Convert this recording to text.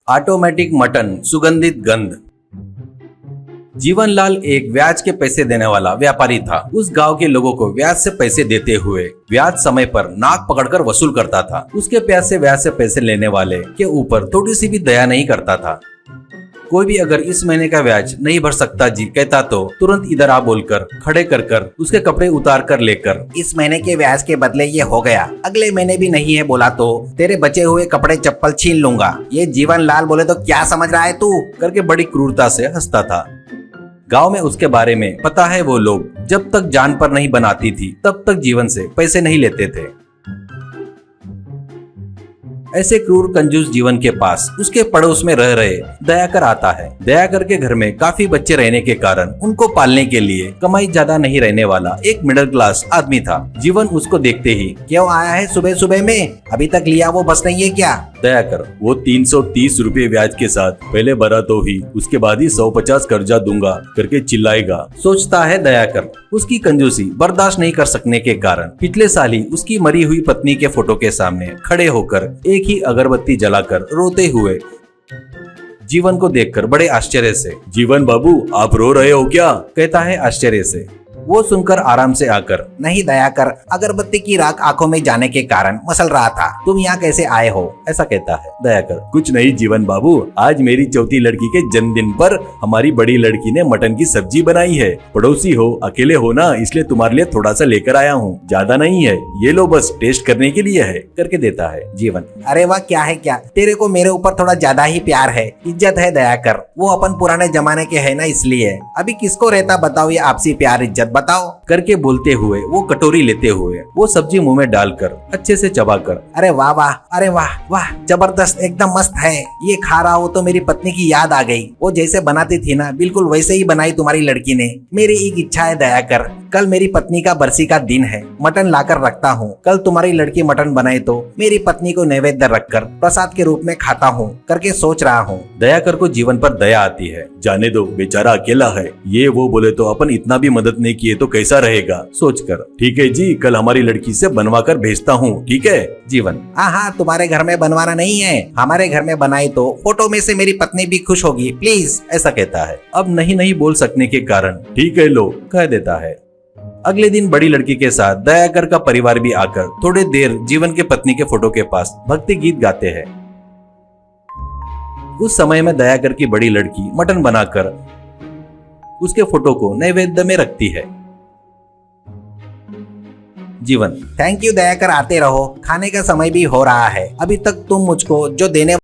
Automatic mutton सुगंधित गंध। जीवनलाल एक ब्याज के पैसे देने वाला व्यापारी था। उस गांव के लोगों को ब्याज से पैसे देते हुए ब्याज समय पर नाक पकड़कर वसूल करता था। उसके प्याज से ब्याज से पैसे लेने वाले के ऊपर थोड़ी सी भी दया नहीं करता था। कोई भी अगर इस महीने का ब्याज नहीं भर सकता जी कहता तो तुरंत इधर आ बोलकर खड़े कर उसके कपड़े उतार कर लेकर, इस महीने के ब्याज के बदले ये हो गया, अगले महीने भी नहीं है बोला तो तेरे बचे हुए कपड़े चप्पल छीन लूंगा। ये जीवनलाल बोले तो क्या समझ रहा है तू, करके बड़ी क्रूरता से हंसता था। गांव में उसके बारे में पता है वो लोग जब तक जान पर नहीं बनाती थी तब तक जीवन से पैसे नहीं लेते थे। ऐसे क्रूर कंजूस जीवन के पास उसके पड़ोस में रह रहे दयाकर आता है। दयाकर के घर में काफी बच्चे रहने के कारण उनको पालने के लिए कमाई ज्यादा नहीं रहने वाला एक मिडिल क्लास आदमी था। जीवन उसको देखते ही, क्यों आया है सुबह सुबह में, अभी तक लिया वो बस नहीं है क्या? दयाकर, वो 330 रुपए ब्याज के साथ पहले भरा तो ही, उसके बाद ही 150 कर्जा दूंगा करके चिल्लाएगा, सोचता है दयाकर। उसकी कंजूसी बर्दाश्त नहीं कर सकने के कारण पिछले साल ही उसकी मरी हुई पत्नी के फोटो के सामने खड़े होकर एक ही अगरबत्ती जलाकर रोते हुए जीवन को देखकर बड़े आश्चर्य से, जीवन बाबू आप रो रहे हो क्या, कहता है आश्चर्य से। वो सुनकर आराम से आकर, नहीं दयाकर, अगरबत्ती की राख आंखों में जाने के कारण मसल रहा था, तुम यहाँ कैसे आए हो, ऐसा कहता है। दयाकर, कुछ नहीं जीवन बाबू, आज मेरी चौथी लड़की के जन्मदिन पर हमारी बड़ी लड़की ने मटन की सब्जी बनाई है, पड़ोसी हो, अकेले हो ना, इसलिए तुम्हारे लिए थोड़ा सा लेकर आया हूँ, ज्यादा नहीं है, ये लो बस टेस्ट करने के लिए है, करके देता है। जीवन, अरे वाह, क्या है क्या, तेरे को मेरे ऊपर थोड़ा ज्यादा ही प्यार है, इज्जत है दयाकर, वो अपन पुराने जमाने के है ना इसलिए, अभी किसको रहता बताओ ये आपसी प्यार इज्जत बताओ, करके बोलते हुए वो कटोरी लेते हुए वो सब्जी मुंह में डालकर अच्छे से चबाकर, अरे वाह वाह, अरे वाह वाह, जबरदस्त, एकदम मस्त है, ये खा रहा हो तो मेरी पत्नी की याद आ गई, वो जैसे बनाती थी ना बिल्कुल वैसे ही बनाई तुम्हारी लड़की ने। मेरी एक इच्छा है दयाकर, कल मेरी पत्नी का बरसी का दिन है, मटन लाकर रखता हूँ, कल तुम्हारी लड़की मटन बनाए तो मेरी पत्नी को नैवेद्य रखकर प्रसाद के रूप में खाता हूँ, करके सोच रहा हूँ। दयाकर को जीवन पर दया आती है, जाने दो बेचारा अकेला है, ये वो बोले तो अपन इतना भी मदद नहीं किए तो कैसा रहेगा, सोचकर, ठीक है जी, कल हमारी लड़की से बनवा कर भेजता हूँ, ठीक है? जीवन, हाँ, तुम्हारे घर में बनवाना नहीं है, हमारे घर में बनाए तो फोटो में से मेरी पत्नी भी खुश होगी, प्लीज, ऐसा कहता है। अब नहीं बोल सकने के कारण ठीक है लो कह देता है। अगले दिन बड़ी लड़की के साथ दयाकर का परिवार भी आकर थोड़ी देर जीवन के पत्नी के फोटो के पास भक्ति गीत गाते हैं। उस समय में दयाकर की बड़ी लड़की मटन बनाकर उसके फोटो को नैवेद्य में रखती है। जीवन, थैंक यू दयाकर, आते रहो, खाने का समय भी हो रहा है, अभी तक तुम मुझको जो देने